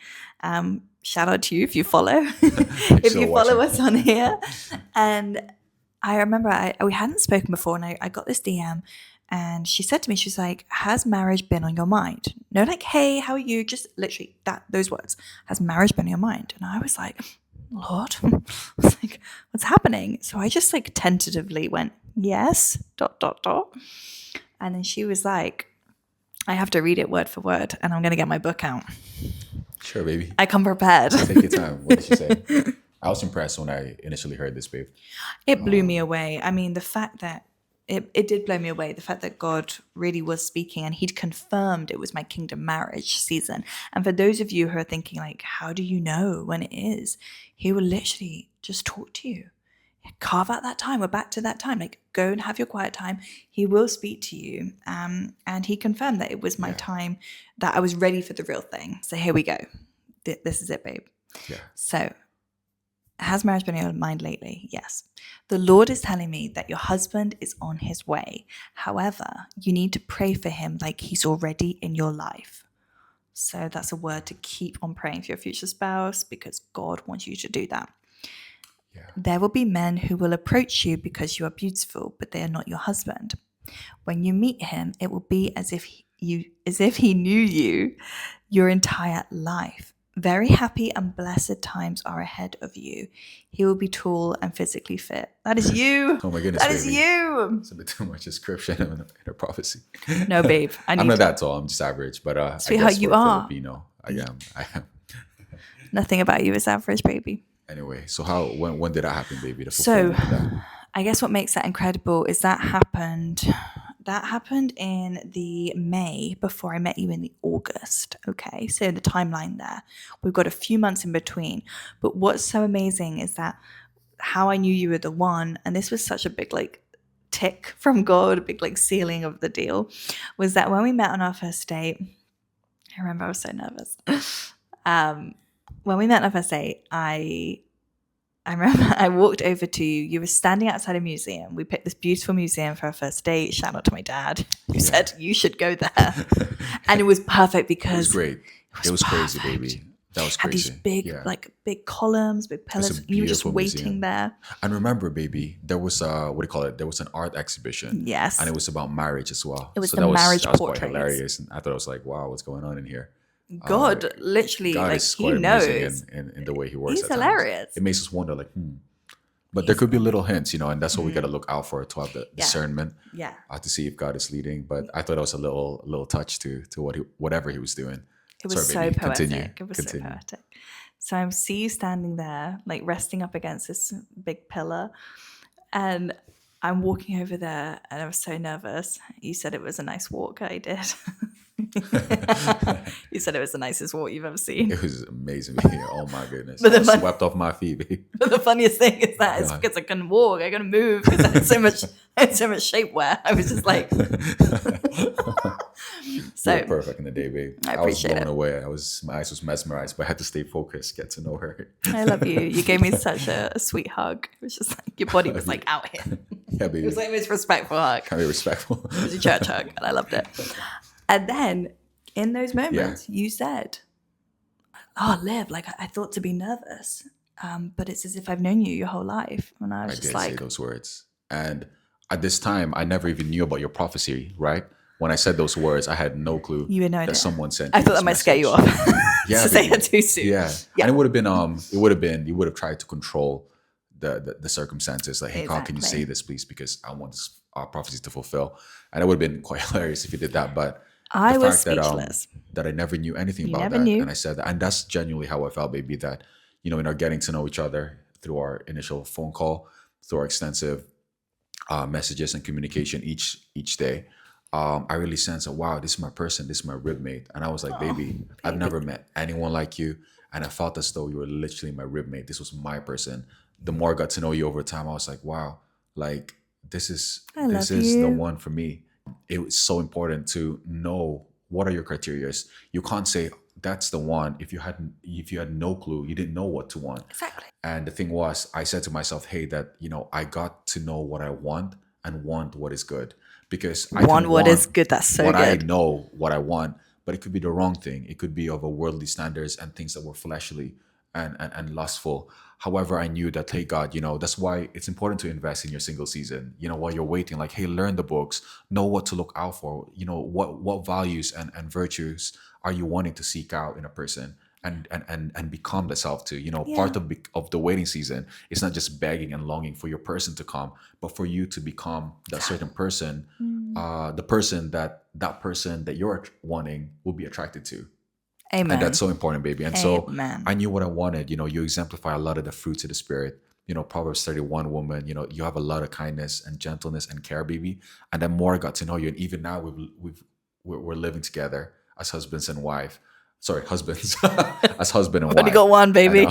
Shout out to you if you follow. If you follow us on here. And I remember we hadn't spoken before, and I got this DM, and she said to me, she's like, has marriage been on your mind? No, like, hey, how are you? Just literally those words. Has marriage been on your mind? And I was like, Lord, I was like, what's happening? So I just like tentatively went, yes, ... And then she was like, I have to read it word for word, and I'm going to get my book out. Sure, baby. I come prepared. Take your time. What did she say? I was impressed when I initially heard this, babe. It blew me away. I mean, the fact that it did blow me away. The fact that God really was speaking, and he'd confirmed it was my kingdom marriage season. And for those of you who are thinking like, how do you know when it is? He will literally just talk to you. Carve out that time. We're back to that time. Like, go and have your quiet time. He will speak to you. And he confirmed that it was my time, that I was ready for the real thing. So here we go. This is it, babe. Yeah. So, has marriage been on your mind lately? Yes. The Lord is telling me that your husband is on his way. However, you need to pray for him like he's already in your life. So that's a word to keep on praying for your future spouse, because God wants you to do that. Yeah. There will be men who will approach you because you are beautiful, but they are not your husband. When you meet him, it will be as if he knew you your entire life. Very happy and blessed times are ahead of you. He will be tall and physically fit. That is you. Oh my goodness, that is you. It's a bit too much description in a prophecy. No, babe. I'm not that tall. I'm just average. But sweetheart, you are. Filipino, I am. Nothing about you is average, baby. Anyway, so when did that happen, baby? So I guess what makes that incredible is that happened in the May before I met you in the August. Okay, so the timeline there, we've got a few months in between. But what's so amazing is that how I knew you were the one, and this was such a big like tick from God, a big like sealing of the deal, was that when we met on our first date, I remember I was so nervous. When we met on our first date, I remember I walked over to you. You were standing outside a museum. We picked this beautiful museum for our first date. Shout out to my dad, who said you should go there. And it was perfect because it was great. It was crazy, baby. That was Had these crazy. big, Yeah. like big columns, big It's a pillars. You were just beautiful waiting museum. there. And remember, baby, there was what do you call it? There was an art exhibition, and Yes. it was about marriage as well. It was So the that marriage was quite portraits. hilarious, and I thought it was like, wow, what's going on in here? Uh, God, literally, God like is he quite amazing knows. in the way he works He's at times. hilarious. It makes us wonder, like, but there He's could be little hints, and that's what we got to mm, look out for to have the yeah, discernment yeah. to see if God is leading. But I thought it was a little touch to whatever he was doing. It was Sorry, so baby. Continue. poetic. It was so Continue. poetic. So I see you standing there, like resting up against this big pillar, and I'm walking over there, and I was so nervous. You said it was a nice walk. I did. You said it was the nicest walk you've ever seen. It was amazing. Baby. Oh my goodness. But I the was fun- swept off my feet, baby. But the funniest thing is that it's God. because I couldn't walk. I couldn't move because I had so much shapewear. I was just like, so You're perfect in the day, babe. I was appreciate blown it. away. My eyes was mesmerized, but I had to stay focused, get to know her. I love you. You gave me such a sweet hug. It was just like your body was like out here. Yeah, It baby. was like the most respectful hug. Can be respectful. It was a church hug, and I loved it. And then in those moments, you said, "Oh, Liv, like I thought to be nervous, but it's as if I've known you your whole life." And I I was did just say like, those words. And at this time, I never even knew about your prophecy, right? When I said those words, I had no clue "You would know that it." someone sent I you thought this that might scare you off message. Yeah, to say baby. it too soon. Yeah. Yeah. And you would have tried to control the circumstances. Like, hey, God, can you Exactly. say this, please? Because I want this prophecy to fulfill. And it would have been quite hilarious if you did that. But I the was fact that speechless. that I never knew anything You about never that, knew. and I said that, and that's genuinely how I felt, baby. That in our getting to know each other through our initial phone call, through our extensive messages and communication each day, I really sensed that, wow, this is my person, this is my ribmate, and I was like, baby, I've baby. never met anyone like you, and I felt as though you were literally my ribmate. This was my person. The more I got to know you over time, I was like, wow, like this is I love the you. one for me. It was so important to know what are your criteria. You can't say that's the one if you had no clue, you didn't know what to want. Exactly. And the thing was, I said to myself, hey, that I got to know what I want and want what is good, because I Want can what is good. That's so what I good. know what I want, but it could be the wrong thing. It could be of a worldly standards and things that were fleshly and lustful. However, I knew that, hey, God, that's why it's important to invest in your single season. While you're waiting, like, hey, learn the books, know what to look out for. What values and virtues are you wanting to seek out in a person, and become the self to. Part of the waiting season is not just begging and longing for your person to come, but for you to become that certain person, the person that person that you're wanting will be attracted to. Amen. And that's so important, baby. And so Amen. I knew what I wanted. You exemplify a lot of the fruits of the spirit. Proverbs 31 woman, you have a lot of kindness and gentleness and care, baby. And then more I got to know you. And even now we're living together as husbands and wife. Sorry, husbands. As husband and wife. Only got one, baby.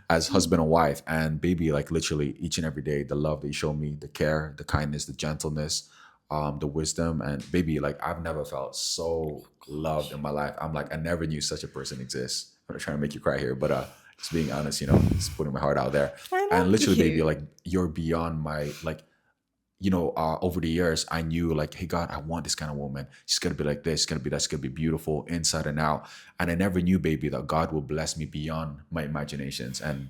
As husband and wife. And baby, like literally each and every day, the love that you show me, the care, the kindness, the gentleness, the wisdom, and baby, like I've never felt so loved in my life. I'm like, I never knew such a person exists. I'm not trying to make you cry here, but just being honest, just putting my heart out there. I And love literally, you. baby, like you're beyond my like, over the years, I knew like, hey God, I want this kind of woman. She's gonna be like this, she's gonna be that, she's gonna be beautiful inside and out. And I never knew, baby, that God will bless me beyond my imaginations. And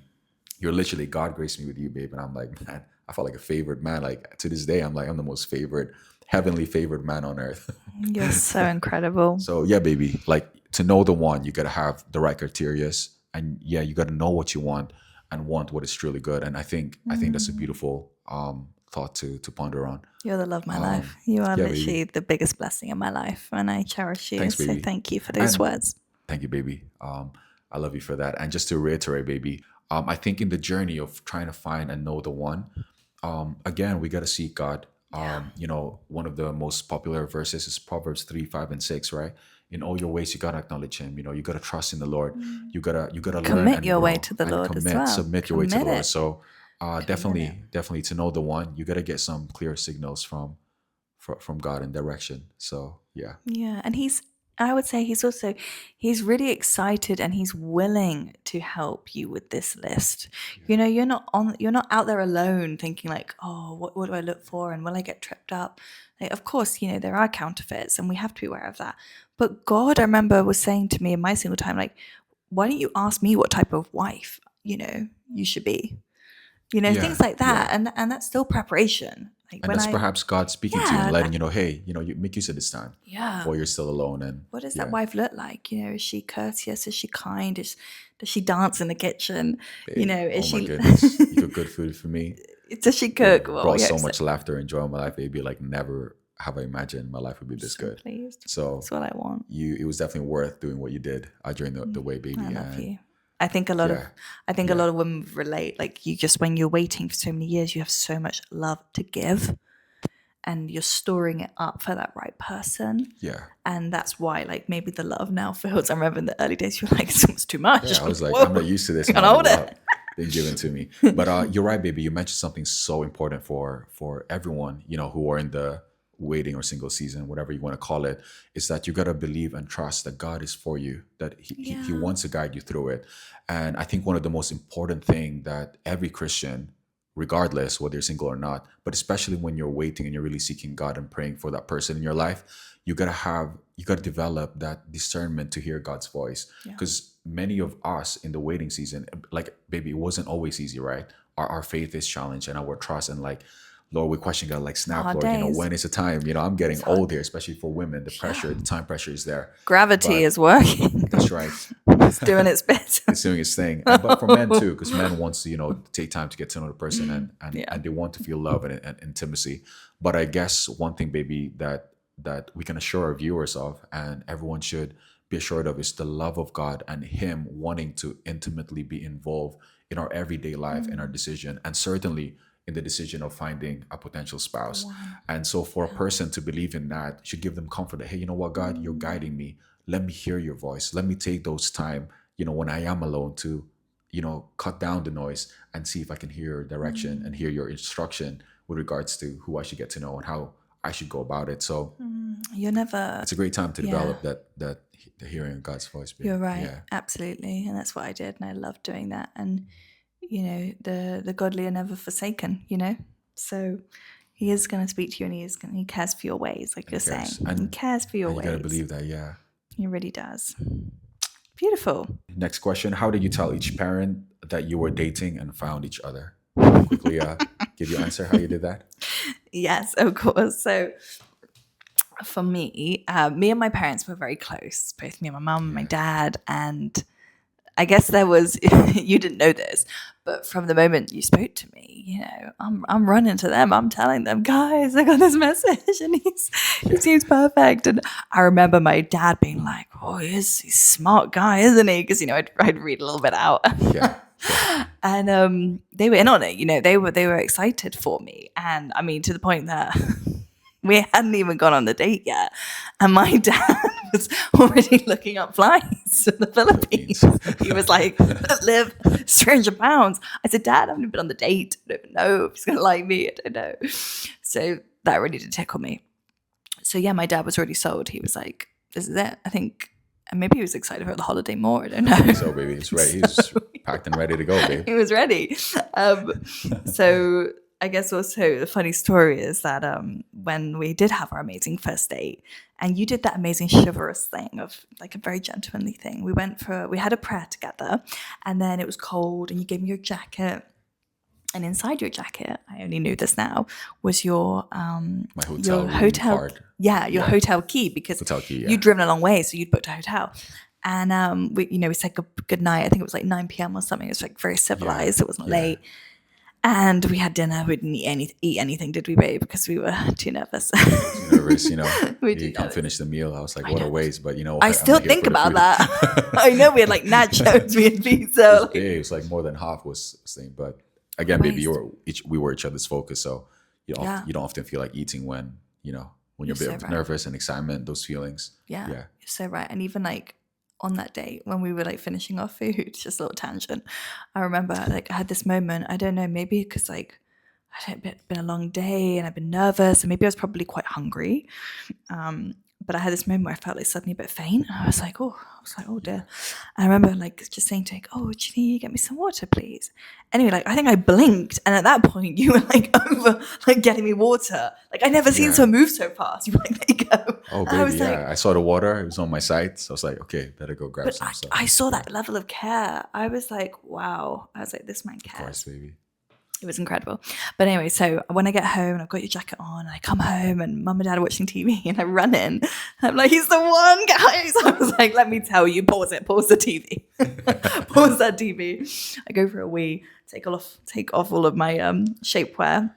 you're literally, God graced me with you, babe. And I'm like, man, I felt like a favored man. Like to this day, I'm like, I'm the most favored, heavenly favored man on earth. You're so incredible. So yeah, baby, like to know the one, you gotta have the right criterias, and yeah, you gotta know what you want and want what is truly good. And I think that's a beautiful thought to ponder on. You're the love of my life. You are yeah, literally baby. the biggest blessing in my life, and I cherish you. Thanks, So baby. thank you for those And- words. Thank you, baby. I love you for that. And just to reiterate, baby, I think in the journey of trying to find and know the one, again, we got to seek God. One of the most popular verses is Proverbs 3, 5, and 6, right? In all your ways, you got to acknowledge him. You got to trust in the Lord. You got to learn Commit and your way grow to the and Lord as commit, well. submit your way to the Commit Lord. it. So definitely to know the one, you got to get some clear signals from God and direction. So yeah. Yeah, and he's I would say he's really excited and he's willing to help you with this list. You know, you're not out there alone thinking like, oh, what do I look for and will I get tripped up? Like, of course, you know, there are counterfeits and we have to be aware of that. But God, I remember, was saying to me in my single time, like, why don't you ask me what type of wife, you know, you should be? You know, Yeah, things like that. yeah. And that's still preparation. Like And when that's I perhaps God speaking to you and yeah, letting you know, hey, you make use of this time yeah. while you're still alone. And What does that yeah, wife look like? You know, is she courteous? Is she kind? Does she dance in the kitchen? You babe, know, is oh my she goodness, you cook good food for me. does she It cook? Well, brought we so hope so. much laughter and joy in my life, baby. Like never have I imagined my life would be I'm this so good. pleased. So That's what I want. it was definitely worth doing what you did during the way, I baby. love And you. I think a lot of yeah, I think a yeah, lot of women relate. Like you just when you're waiting for so many years, you have so much love to give and you're storing it up for that right person. yeah. And that's why like maybe the love now feels. I remember in the early days you were like, it's almost too much. Yeah, I was like, I'm Whoa, not used to this I can't amount of hold love it. being given to me. But you're right, baby. You mentioned something so important for everyone, who are in the waiting or single season, whatever you want to call it, is that you gotta believe and trust that God is for you, that he Yeah. wants to guide you through it. And I think one of the most important thing that every Christian, regardless whether you're single or not, but especially when you're waiting and you're really seeking God and praying for that person in your life, you gotta develop that discernment to hear God's voice. Yeah. Because many of us in the waiting season, like baby, it wasn't always easy, right? Our faith is challenged and our trust, and like, Lord, we question God, like, snap, Hard Lord, days. when is the time? I'm getting It's hard. old here, especially for women. The pressure, the time pressure is there. Gravity But is working. that's right. It's doing its bit. It's doing its thing. But for men too, because men wants to, take time to get to know the person, and Yeah. and they want to feel love and intimacy. But I guess one thing, baby, that we can assure our viewers of, and everyone should be assured of, is the love of God and Him wanting to intimately be involved in our everyday life, in our decision, and certainly in the decision of finding a potential spouse. And so for a person to believe in that should give them comfort that, hey, you know what, God, you're guiding me. Let me hear your voice. Let me take those time, when I am alone, to, cut down the noise and see if I can hear your direction and hear your instruction with regards to who I should get to know and how I should go about it. So You're never it's a great time to yeah. develop that the hearing of God's voice. Baby. You're right. Yeah. Absolutely. And that's what I did. And I loved doing that. And, the godly are never forsaken, So he is going to speak to you and he cares for your ways, like you're saying. cares. He And cares for your you gotta ways. believe that. Yeah. He really does. Beautiful. Next question: how did you tell each parent that you were dating and found each other? Quickly, give your answer how you did that. Yes, of course. So for me, me and my parents were very close, both me and my mum and my dad. And I guess there was, you didn't know this, but from the moment you spoke to me, I'm running to them. I'm telling them, guys, I got this message and he seems perfect. And I remember my dad being like, oh, he's a smart guy, isn't he? Because, I'd read a little bit out. Yeah. And they were in on it. They were excited for me. And I mean, to the point that we hadn't even gone on the date yet. And my dad was already looking up flights to the Philippines. He was like, live stranger pounds. I said, Dad, I haven't been on the date. I don't know if he's going to like me. I don't know. So that really did tickle me. So yeah, my dad was already sold. He was like, this is it. I think, and maybe he was excited for the holiday more. I don't know. So, baby, it's ready. He's packed and ready to go, babe. He was ready. So I guess also the funny story is that when we did have our amazing first date, and you did that amazing chivalrous thing of like a very gentlemanly thing. We had a prayer together, and then it was cold, and you gave me your jacket. And inside your jacket, I only knew this now, was your My hotel room card. Yeah, your hotel key, because Hotel key, yeah. you'd driven a long way, so you'd booked a hotel. And we said good night. I think it was like 9 p.m. or something. It was like very civilized. It wasn't late. And we had dinner. We didn't eat anything, did we, babe? Because we were too nervous. Too nervous, We You did can't nervous. finish the meal. I was like, what a waste. But I still think about that. I know we had like nachos, we had pizza. It was like more than half was thing. But again, baby, we were each other's focus. So you don't often feel like eating when you're a bit nervous and excitement, those feelings. Yeah, you're so right. And even like on that date when we were like finishing our food, just a little tangent, I remember like I had this moment, I don't know, maybe because like it had been a long day and I've been nervous and maybe I was probably quite hungry, but I had this moment where I felt like suddenly a bit faint. And I was like, oh dear. And I remember like just saying to Jake, oh, do you think you get me some water, please? Anyway, like I think I blinked, and at that point you were like over like getting me water. Like I never seen someone move so fast. You were like, there you go. Oh, And baby, I was like, I saw the water. It was on my side. So I was like, okay, better go grab but some stuff. I saw that level of care. I was like, wow. I was like, this man Of course, cares. baby. It was incredible. But anyway, so when I get home and I've got your jacket on, and I come home and mum and dad are watching TV, and I run in, I'm like, he's the one, guys. I was like, let me tell you, pause the TV. Pause that TV. I go for a wee, take off all of my shapewear,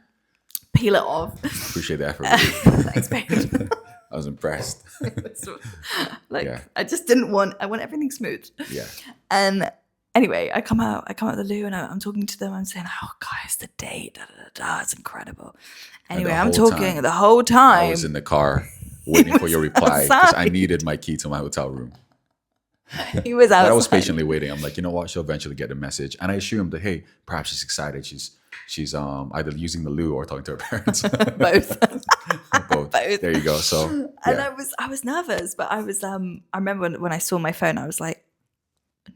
peel it off. Appreciate the effort, baby. Thanks, babe. I was impressed. I just didn't want, I want everything smooth. Yeah. And anyway, I come out the loo, and I'm talking to them. I'm saying, oh, guys, the date, it's incredible. Anyway, I'm talking the whole time. I was in the car waiting for your reply because I needed my key to my hotel room. He was outside. But I was patiently waiting. I'm like, you know what? She'll eventually get the message. And I assumed that, hey, perhaps she's excited. She's either using the loo or talking to her parents. Both. Both. There you go. So and yeah. I was nervous, but I remember when I saw my phone, I was like,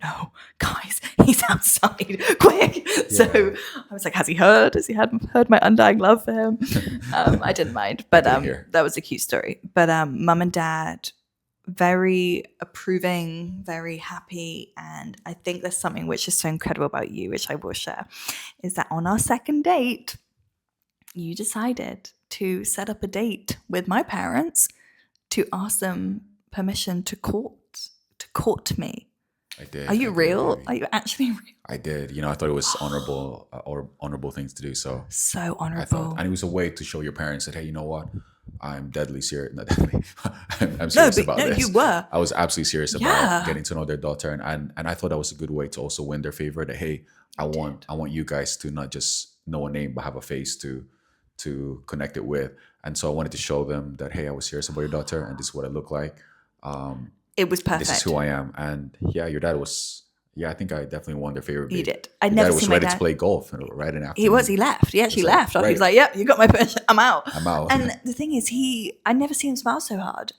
no, guys, he's outside, quick. Yeah. So I was like, has he heard heard my undying love for him? I didn't mind, but that was a cute story. But mum and dad, very approving, very happy. And I think there's something which is so incredible about you, which I will share, is that on our second date, you decided to set up a date with my parents to ask them permission to court me. I did. Are you real? Are you actually real? I did. You know, I thought it was honorable things to do. So honorable. And it was a way to show your parents that, hey, you know what? I'm deadly serious. Not deadly. I'm serious about this. You were. I was absolutely serious about getting to know their daughter, and I thought that was a good way to also win their favor. That hey, I want you guys to not just know a name but have a face to connect it with. And so I wanted to show them that hey, I was serious about your daughter, and this is what I look like. It was perfect. This is who I am. And yeah, your dad was. Yeah, I think I definitely won their favorite. You did. I never was ready to play golf right in after. He was. He left. He actually left. Right. He was like, "Yep, you got my permission. I'm out." I'm out. And the thing is, I never seen him smile so hard.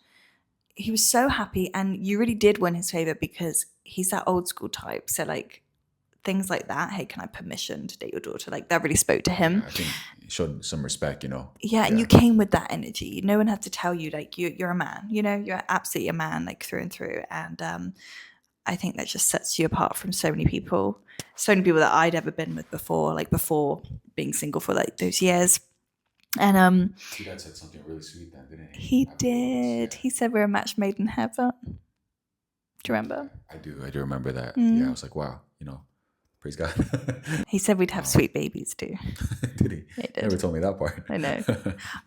He was so happy, and you really did win his favor because he's that old school type. So like things like that. Hey, can I permission to date your daughter? Like that really spoke to him. I think he showed some respect, you know. Yeah, and you came with that energy. No one had to tell you like you're a man. You know, you're absolutely a man, like through and through. And I think that just sets you apart from so many people that I'd ever been with before, like before being single for like those years. And your dad said something really sweet then, didn't he? He did. He said we're a match made in heaven. Do you remember? I do remember that. Yeah, I was like, wow, you know, praise God. He said we'd have sweet babies too. Did he? He did. Never told me that part. I know.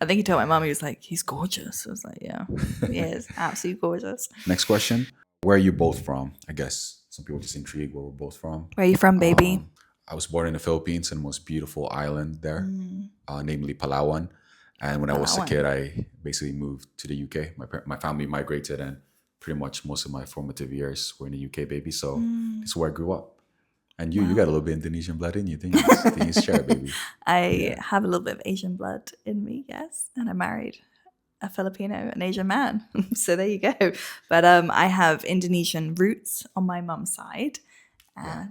I think he told my mom, he was like, he's gorgeous. I was like, yeah, he is absolutely gorgeous. Next question. Where are you both from? I guess some people just intrigued where we're both from. Where are you from, baby? I was born in the Philippines, in the most beautiful island there, namely Palawan. And when I was a kid, I basically moved to the UK. My family migrated, and pretty much most of my formative years were in the UK, baby. So this is where I grew up. And you got a little bit of Indonesian blood in you. Think you share, baby? I have a little bit of Asian blood in me, yes. And I married a Filipino, an Asian man. So there you go. But I have Indonesian roots on my mum's side,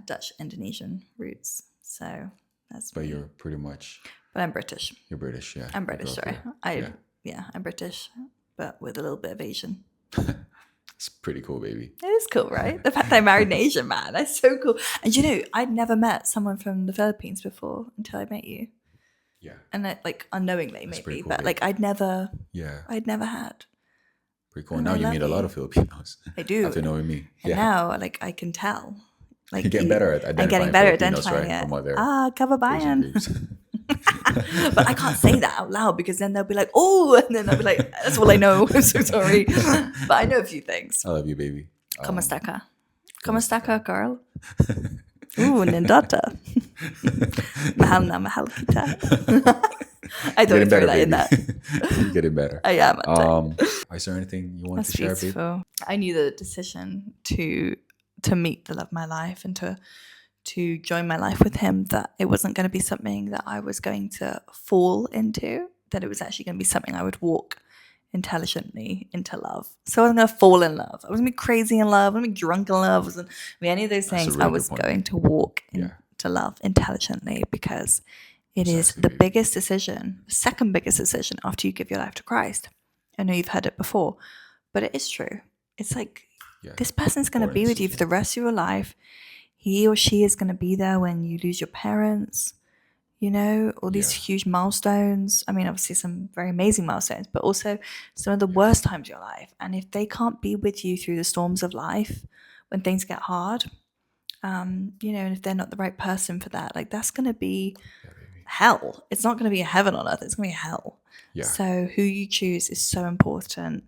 Dutch Indonesian roots. So that's. But you're pretty much. But I'm British. You're British, yeah. I'm British. Sorry, I'm British, but with a little bit of Asian. It's pretty cool, baby. It is cool, right? The fact that I married an Asian man, that's so cool. And you know, I'd never met someone from the Philippines before until I met you. Yeah. And like unknowingly, that's maybe, cool, but like I'd never had. Pretty cool. And now you meet a lot of Filipinos. I do. After knowing me. And now, like, I can tell. Like, you're getting better at identifying it. Kababayan. But I can't say that out loud because then they'll be like, oh, and then I'll be like, that's all I know. I'm so sorry. But I know a few things. I love you, baby. Kamusta ka? Kamusta ka, girl? Ooh, nindota. Mahal na mahal kita. I don't throw that in that. You're getting better. I am. Is there anything you want to share, babe? I knew the decision to meet the love of my life and to join my life with him, that it wasn't going to be something that I was going to fall into, that it was actually going to be something I would walk intelligently into love. So I wasn't going to fall in love. I wasn't going to be crazy in love. I wasn't going to be drunk in love. I wasn't going to be any of those That's a things. really I good was point. going to walk Yeah. into love intelligently, because it is Precisely, the baby. biggest decision, the second biggest decision after you give your life to Christ. I know you've heard it before, but it is true. It's like, Yeah. this person's going to be Important with you for the rest of your life. He or she is going to be there when you lose your parents, you know, all these Yeah. huge milestones. I mean, obviously some very amazing milestones, but also some of the worst times of your life. And if they can't be with you through the storms of life, when things get hard, you know, and if they're not the right person for that, like, that's going to be Yeah, baby. hell. It's not going to be a heaven on earth. It's going to be hell. Yeah. So who you choose is so important.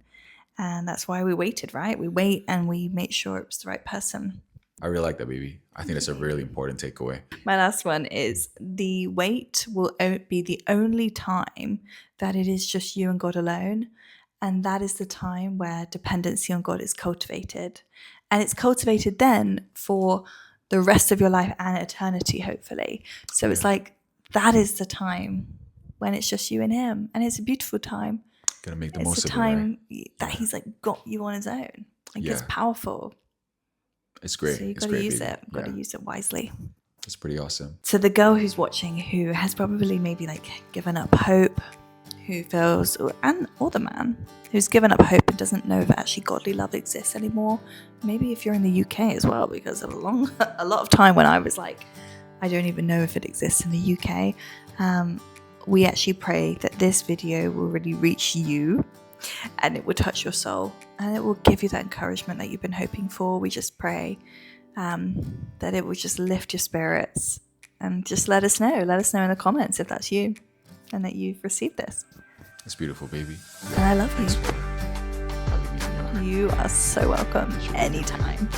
And that's why we waited, right? We wait and we make sure it was the right person. I really like that, baby. I think that's a really important takeaway. My last one is, the wait will be the only time that it is just you and God alone. And that is the time where dependency on God is cultivated. And it's cultivated then for the rest of your life and eternity, hopefully. So it's like, that is the time when it's just you and him. And it's a beautiful time. Gonna make the It's most the of it, right? time that he's like got you on his own. Like, it's Yeah. powerful. It's great. So you It's got to great, use baby. it. Got to use it wisely. It's pretty awesome. So the girl who's watching, who has probably maybe like given up hope, who feels, or the man who's given up hope and doesn't know that actually godly love exists anymore. Maybe if you're in the UK as well, because a lot of time when I was like, I don't even know if it exists in the UK. We actually pray that this video will really reach you, and it will touch your soul, and it will give you that encouragement that you've been hoping for. We just pray that it will just lift your spirits, and just let us know in the comments if that's you and that you've received this. It's beautiful, baby. And I love you. Having me in your heart. You are so welcome anytime.